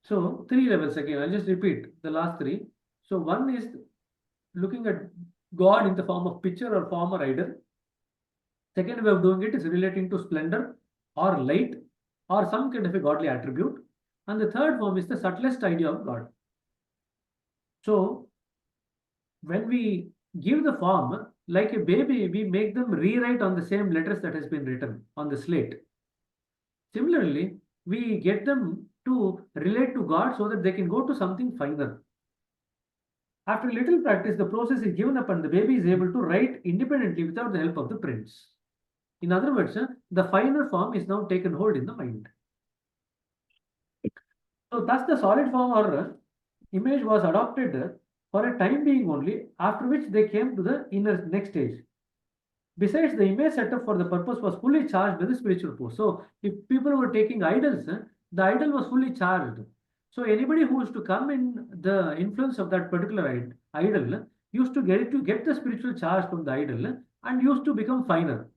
So three levels again. I'll just repeat the last three. So one is looking at God in the form of picture or form or idol. Second way of doing it is relating to splendor or light or some kind of a godly attribute. And the third form is the subtlest idea of God. So when we give the form, like a baby, we make them rewrite on the same letters that has been written on the slate. Similarly, we get them to relate to God so that they can go to something finer. After little practice, the process is given up and the baby is able to write independently without the help of the prints. In other words, the finer form is now taken hold in the mind. So thus the solid form or image was adopted for a time being only, after which they came to the inner next stage. Besides, the image setup for the purpose was fully charged by the spiritual force. So if people were taking idols, the idol was fully charged. So anybody who used to come in the influence of that particular idol used to get the spiritual charge from the idol and used to become finer.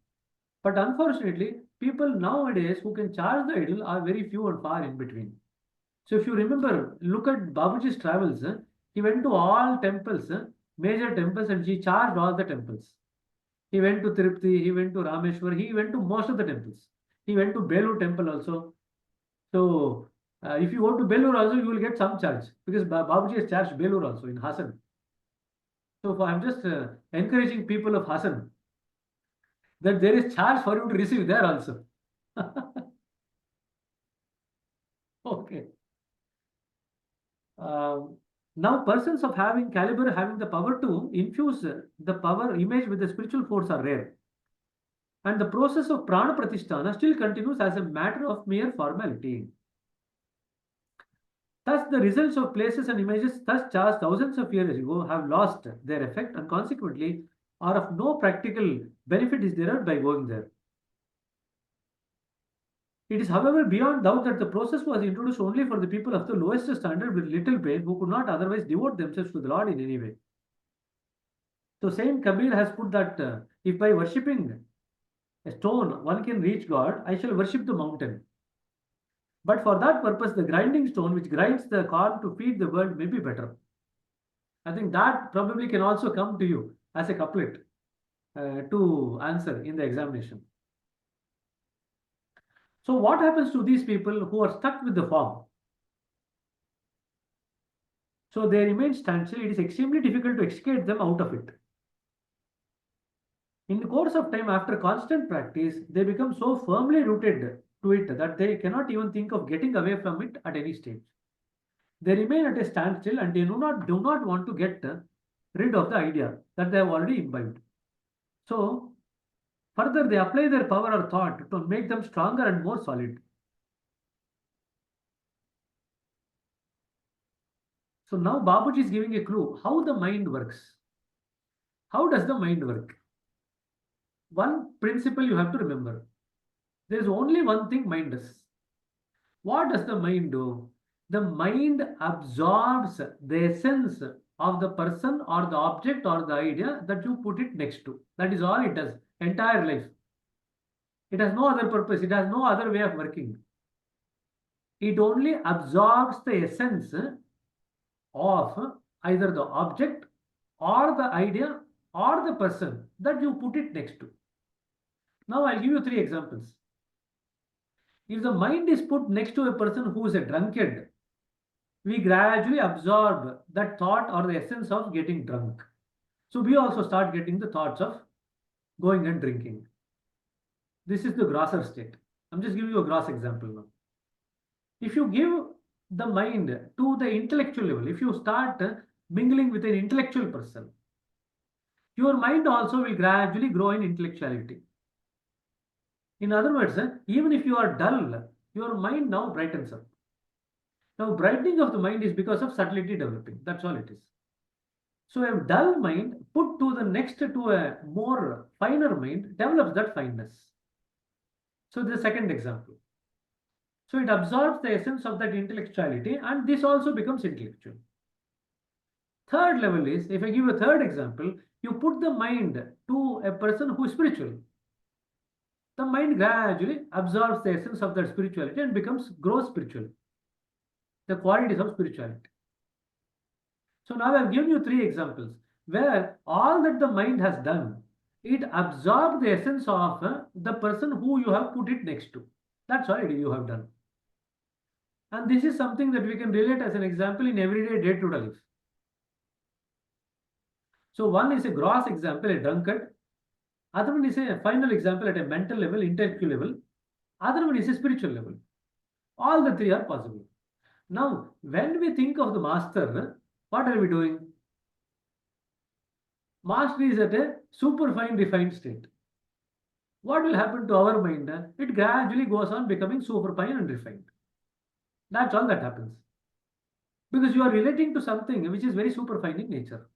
But unfortunately, people nowadays who can charge the idol are very few and far in between. So if you remember, look at Babuji's travels. He went to all temples, major temples, and he charged all the temples. He went to Tirupati, he went to Rameshwar, he went to most of the temples. He went to Belur temple also. So if you go to Belur also, you will get some charge because Babuji has charged Belur also in Hassan. So I'm just encouraging people of Hassan that there is charge for you to receive there also. Okay. Now persons of having caliber having the power to infuse the power image with the spiritual force are rare. And the process of prana pratisthana still continues as a matter of mere formality. Thus, the results of places and images thus charged thousands of years ago have lost their effect and consequently are of no practical benefit is derived by going there. It is, however, beyond doubt that the process was introduced only for the people of the lowest standard with little brain who could not otherwise devote themselves to the Lord in any way. So Saint Kabir has put that if by worshipping a stone one can reach God, I shall worship the mountain. But for that purpose, the grinding stone which grinds the corn to feed the world may be better. I think that probably can also come to you as a couplet to answer in the examination. So what happens to these people who are stuck with the form? So they remain standstill. It is extremely difficult to extricate them out of it. In the course of time, after constant practice, they become so firmly rooted to it that they cannot even think of getting away from it at any stage. They remain at a standstill and they do not want to get rid of the idea that they have already imbibed. So further, they apply their power or thought to make them stronger and more solid. So now Babuji is giving a clue how the mind works. How does the mind work? One principle you have to remember. There is only one thing mind does. What does the mind do? The mind absorbs the essence of the person or the object or the idea that you put it next to. That is all it does, entire life. It has no other purpose. It has no other way of working. It only absorbs the essence of either the object or the idea or the person that you put it next to. Now I'll give you three examples. If the mind is put next to a person who is a drunkard, we gradually absorb that thought or the essence of getting drunk. So we also start getting the thoughts of going and drinking. This is the grosser state. I'm just giving you a gross example now. If you give the mind to the intellectual level, if you start mingling with an intellectual person, your mind also will gradually grow in intellectuality. In other words, even if you are dull, your mind now brightens up. Now, brightening of the mind is because of subtlety developing. That's all it is. So, a dull mind put to the next to a more finer mind develops that fineness. So, the second example. So, it absorbs the essence of that intellectuality and this also becomes intellectual. Third level is, if I give a third example, you put the mind to a person who is spiritual. The mind gradually absorbs the essence of that spirituality and grows spiritual. the qualities of spirituality. So now I've given you 3 examples where all that the mind has done, it absorbed the essence of the person who you have put it next to. That's all you have done. And this is something that we can relate as an example in everyday day-to-day life. So one is a gross example, a drunkard. Other one is a final example at a mental level, intellectual level. Other one is a spiritual level. All the 3 are possible. Now, when we think of the master, what are we doing? Master is at a superfine refined state. What will happen to our mind? It gradually goes on becoming superfine and refined. That's all that happens. Because you are relating to something which is very superfine in nature.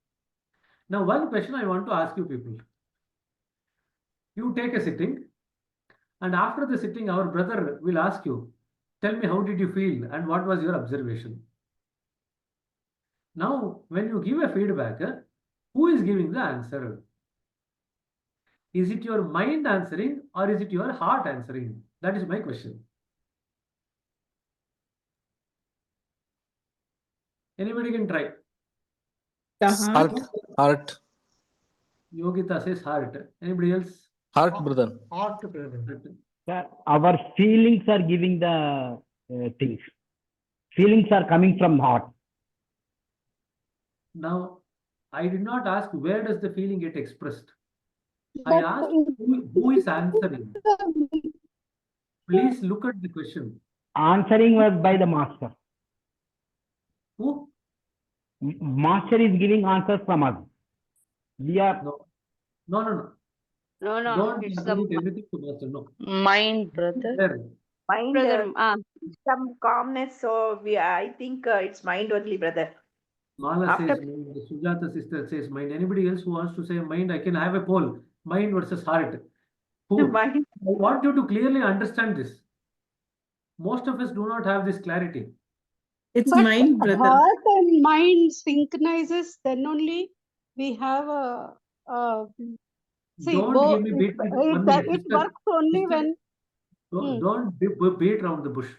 Now, one question I want to ask you people. You take a sitting, and after the sitting, our brother will ask you, tell me how did you feel and what was your observation? Now, when you give a feedback, who is giving the answer? Is it your mind answering or is it your heart answering? That is my question. Anybody can try. The heart. Heart. Yogita says heart. Anybody else? Heart, brother. Heart, brother. Sir, our feelings are giving the things. Feelings are coming from heart. Now, I did not ask where does the feeling get expressed. I asked who is answering. Please look at the question. Answering was by the master. Who? Master is giving answers from us. We are No. No, Don't it's attribute the everything to master. No. mind, brother. There. Mind, Brother, some calmness. So I think it's mind only, brother. Mala After- says mind. The Sujata sister says mind. Anybody else who wants to say mind, I can have a poll. Mind versus heart. Who? Mind. I want you to clearly understand this. Most of us do not have this clarity. It's But mind, brother. heart and mind synchronizes, then only we have a see, Don't give me beat. 1 minute, it sister. works only Sister, when Don't beat around the bush.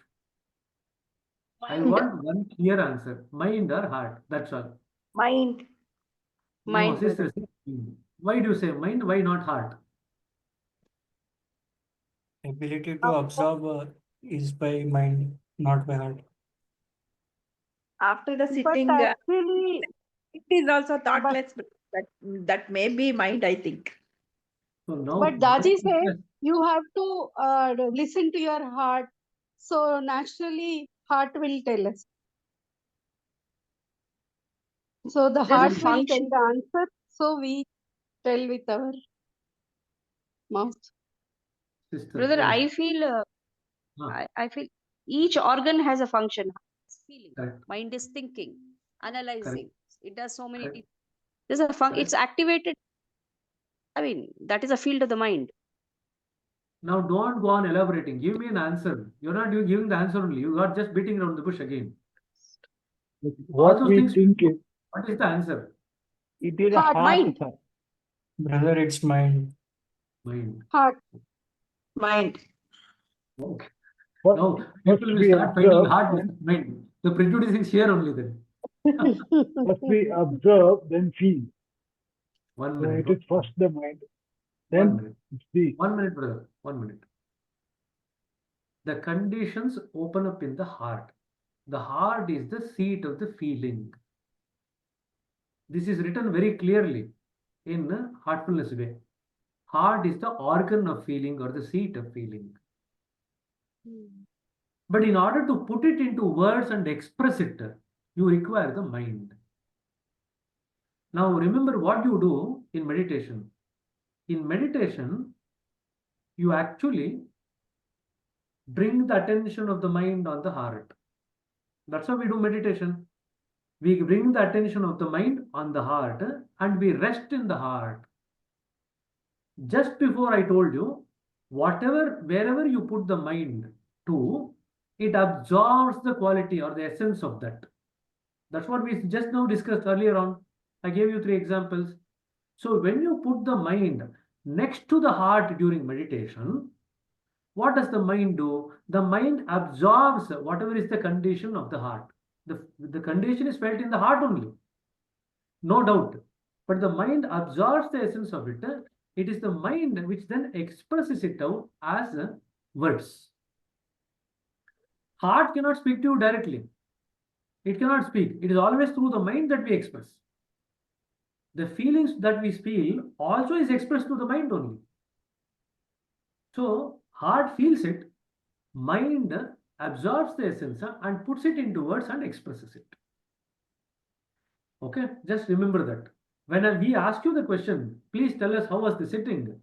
I want one clear answer. Mind or heart? That's all. Mind. No, Mind, sister. Why do you say mind? Why not heart? Ability to absorb is by mind, not by heart. After the but sitting, actually it is also thoughtless. That may be mind, I think. So now, but Daji said you have to listen to your heart, so naturally heart will tell us. So the There's a heart will tell function. the answer, so we tell with our mouth. sister, Brother, yes. I feel Huh. I feel each organ has a function. It's feeling. Correct. Mind is thinking, analyzing. It does so many. Correct. There's a it's activated. I mean, that is a field of the mind. Now don't go on elaborating. Give me an answer. You're not giving the answer only. You are just beating around the bush again. All what those we things. think is What is the answer? it is a Heart, heart, mind. sir. Brother, it's mind. Mind. Heart. Mind. Okay. First, Now people will we start finding observe heart versus mind. The prejudice is here only then. first we observe, then feel. 1 So minute. it is first the mind, 1 then minute. it's the 1 minute, brother. 1 minute. The conditions open up in the heart. The heart is the seat of the feeling. This is written very clearly in a heartfulness way. Heart is the organ of feeling or the seat of feeling. But in order to put it into words and express it, you require the mind. Now remember what you do in meditation. In meditation, you actually bring the attention of the mind on the heart. That's how we do meditation. We bring the attention of the mind on the heart and we rest in the heart. Just before I told you, wherever you put the mind to, it absorbs the quality or the essence of that. That's what we just now discussed earlier on. I gave you 3 examples. So when you put the mind next to the heart during meditation, what does the mind do? The mind absorbs whatever is the condition of the heart. The condition is felt in the heart only, no doubt. But the mind absorbs the essence of it. It is the mind which then expresses it out as words. Heart cannot speak to you directly. It cannot speak. It is always through the mind that we express. The feelings that we feel also is expressed through the mind only. So heart feels it, mind absorbs the essence and puts it into words and expresses it. Okay, just remember that. When we ask you the question, please tell us how was the sitting.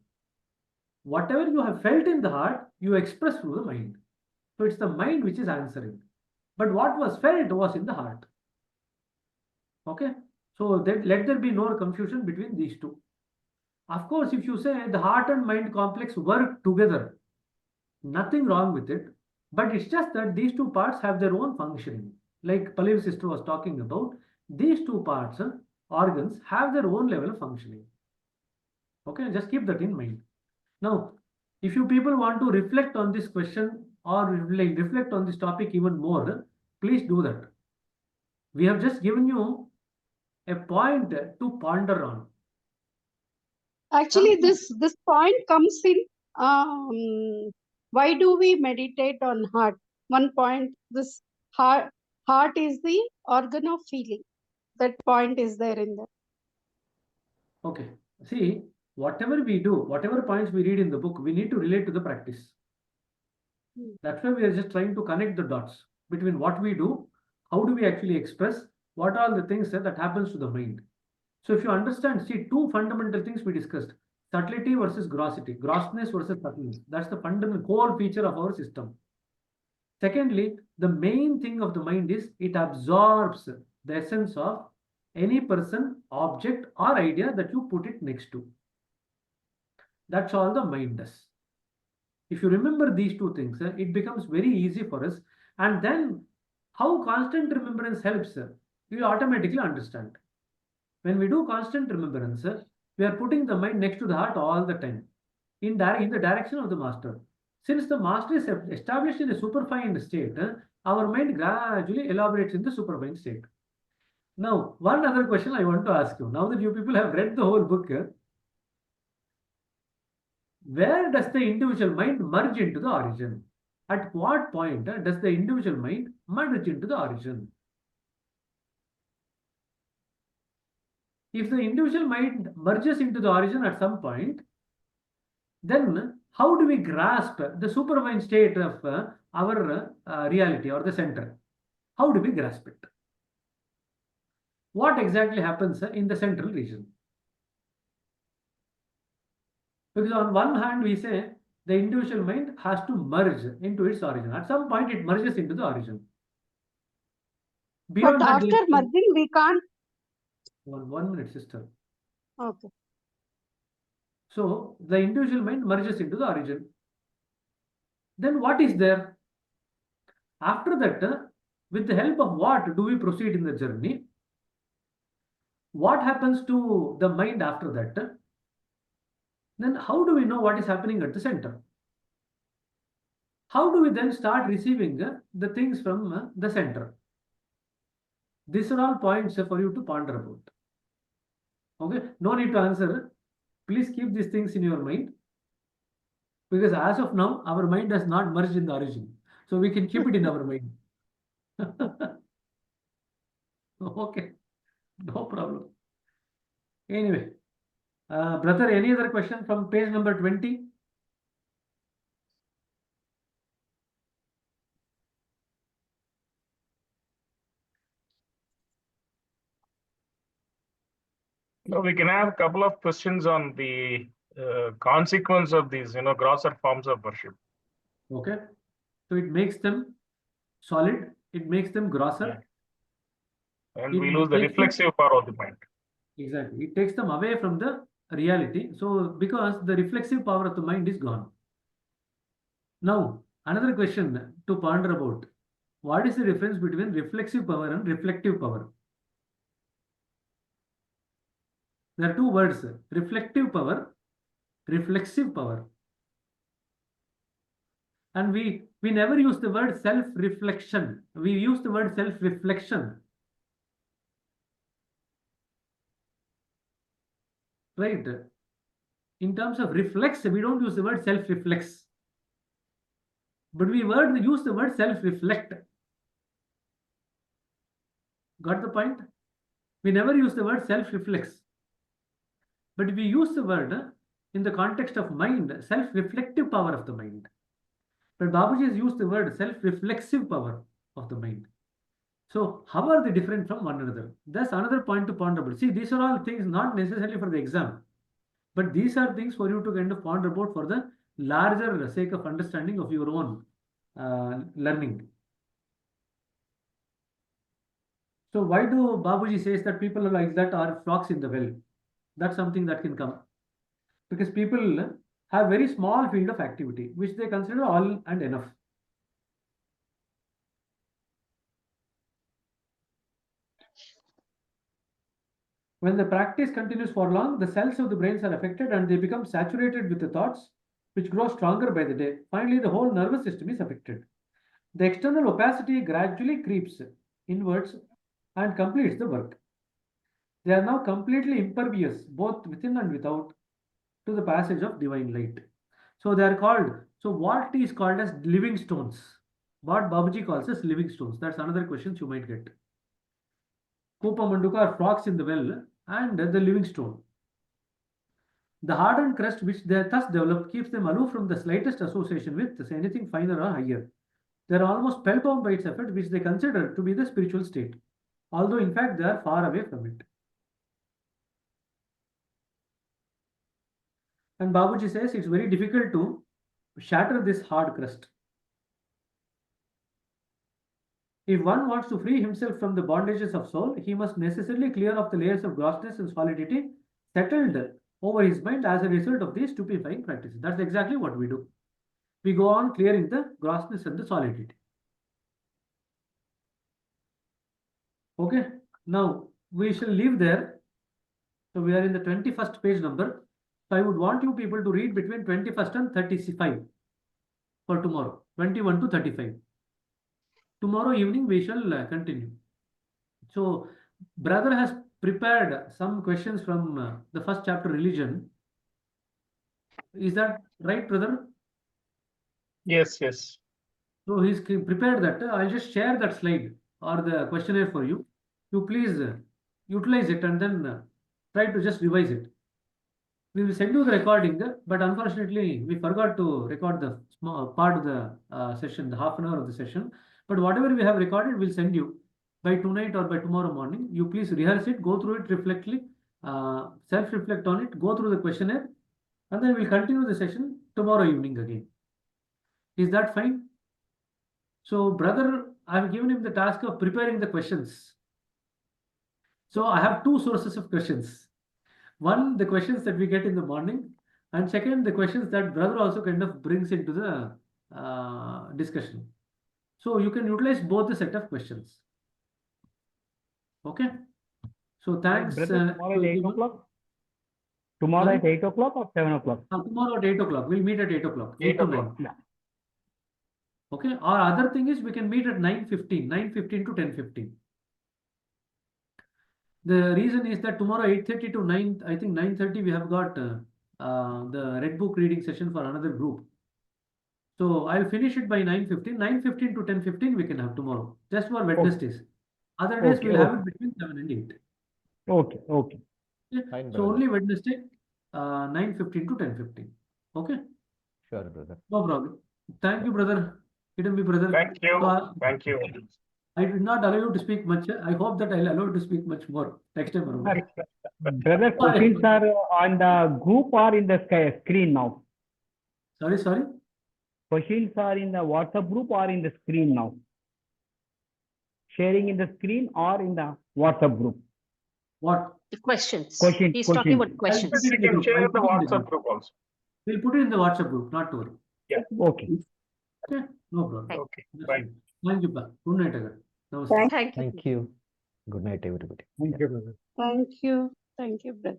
Whatever you have felt in the heart, you express through the mind. So it's the mind which is answering. But what was felt was in the heart. Okay, so let there be no confusion between these two. Of course, if you say the heart and mind complex work together, nothing wrong with it. But it's just that these two parts have their own functioning. Like Paliv's sister was talking about, these two parts, organs, have their own level of functioning. Okay, just keep that in mind. Now, if you people want to reflect on this question or reflect on this topic even more, please do that. We have just given you a point to ponder on. Actually, this point comes in, why do we meditate on heart? One point, this heart is the organ of feeling. That point is there in there. Okay, see, whatever we do, whatever points we read in the book, we need to relate to the practice. That's why we are just trying to connect the dots between what we do, how do we actually express, what are the things that happens to the mind. So if you understand, see, two fundamental things we discussed, subtlety versus grossity, grossness versus subtleness. That's the fundamental core feature of our system. Secondly, the main thing of the mind is it absorbs the essence of any person, object or idea that you put it next to. That's all the mind does. If you remember these two things, it becomes very easy for us. And then how constant remembrance helps, you automatically understand. When we do constant remembrance, we are putting the mind next to the heart all the time, in the direction of the master. Since the master is established in a superfine state, our mind gradually elaborates in the superfine state. Now, one other question I want to ask you. Now that you people have read the whole book, where does the individual mind merge into the origin? At what point does the individual mind merge into the origin? If the individual mind merges into the origin at some point, then how do we grasp the superfine state of our reality or the center? How do we grasp it? What exactly happens in the central region? Because on one hand, we say the individual mind has to merge into its origin. At some point, it merges into the origin. Beyond But that, after merging, we can't. 1 minute, sister. Okay. So the individual mind merges into the origin. Then what is there? After that, with the help of what do we proceed in the journey? What happens to the mind after that? Then how do we know what is happening at the center? How do we then start receiving the things from the center? These are all points for you to ponder about. Okay, no need to answer. Please keep these things in your mind. Because as of now, our mind has not merged in the origin. So we can keep it in our mind. Okay, no problem. Anyway, brother, any other question from page number 20? No, we can have a couple of questions on the consequence of these, grosser forms of worship. Okay, so it makes them solid, it makes them grosser. And we lose the reflexive power of the mind. Exactly, it takes them away from the reality. So because the reflexive power of the mind is gone. Now, another question to ponder about. What is the difference between reflexive power and reflective power? There are two words, reflective power, reflexive power. And we We never use the word self-reflection. We use the word self-reflection. Right? In terms of reflex, we don't use the word self-reflex. But we use the word self-reflect. Got the point? We never use the word self-reflex. But we use the word in the context of mind, self-reflective power of the mind. But Babuji has used the word self-reflexive power of the mind. So how are they different from one another? That's another point to ponder about. See, these are all things not necessarily for the exam, but these are things for you to kind of ponder about for the larger sake of understanding of your own learning. So why do Babuji says that people like that are frogs in the well? That's something that can come. Because people have very small field of activity, which they consider all and enough. When the practice continues for long, the cells of the brains are affected and they become saturated with the thoughts, which grow stronger by the day. Finally, the whole nervous system is affected. The external opacity gradually creeps inwards and completes the work. They are now completely impervious, both within and without, to the passage of divine light. So they are called, so what is called as living stones? What Babuji calls as living stones? That's another question you might get. Kupa Manduka are frogs in the well and the living stone. The hardened crust which they thus develop keeps them aloof from the slightest association with anything finer or higher. They are almost spellbound by its effect, which they consider to be the spiritual state, although in fact they are far away from it. And Babuji says it's very difficult to shatter this hard crust. If one wants to free himself from the bondages of soul, he must necessarily clear off the layers of grossness and solidity settled over his mind as a result of these stupefying practices. That's exactly what we do. We go on clearing the grossness and the solidity. Okay, now we shall leave there. So we are in the 21st page number. So I would want you people to read between 21st and 35 for tomorrow, 21 to 35. Tomorrow evening we shall continue. So brother has prepared some questions from the first chapter, religion. Is that right, brother? Yes, yes. So he's prepared that. I'll just share that slide or the questionnaire for you. You please utilize it and then try to just revise it. We will send you the recording, but unfortunately we forgot to record the small part of the session, the half an hour of the session. But whatever we have recorded, we'll send you by tonight or by tomorrow morning. You please rehearse it, go through it reflectly, self-reflect on it, go through the questionnaire, and then we'll continue the session tomorrow evening again. Is that fine? So brother, I've given him the task of preparing the questions. So I have two sources of questions. One, the questions that we get in the morning, and second, the questions that brother also kind of brings into the discussion. So you can utilize both the set of questions. Okay. So thanks. Brother, tomorrow at 8 o'clock? Tomorrow Sorry? at 8 o'clock or 7 o'clock? Tomorrow at 8 o'clock. We'll meet at 8 o'clock. 8 to 9. Yeah. Okay. Our other thing is we can meet at 9:15, 9:15 to 10:15. The reason is that tomorrow 8:30 to 9, I think 9:30 we have got the Red Book reading session for another group. So I'll finish it by 9:15. 9:15 to 10:15 we can have tomorrow, just for Wednesdays. Other days Okay, we'll have okay. it between 7 and 8. Okay, okay. Okay? Fine, So brother. only Wednesday, 9:15 to 10:15. Okay? Sure, brother. No problem. Thank you, brother. Hidden brother. Thank you. So, Thank you. I did not allow you to speak much. I hope that I'll allow you to speak much more next time around. Brother, questions are on the group or in the screen now? Sorry. Questions are in the WhatsApp group or in the screen now? Sharing in the screen or in the WhatsApp group? What? The questions. Question- He's talking about question. questions. You can share the WhatsApp group also. We'll put it in the WhatsApp group, not to worry. Okay. Okay? No problem. Okay, That's bye. fine. Thank you, Pa. Good night, Agar. Namaste. Thank Thank you. Thank you. Good night, everybody. Thank you, brother. Thank you. Thank you, brother.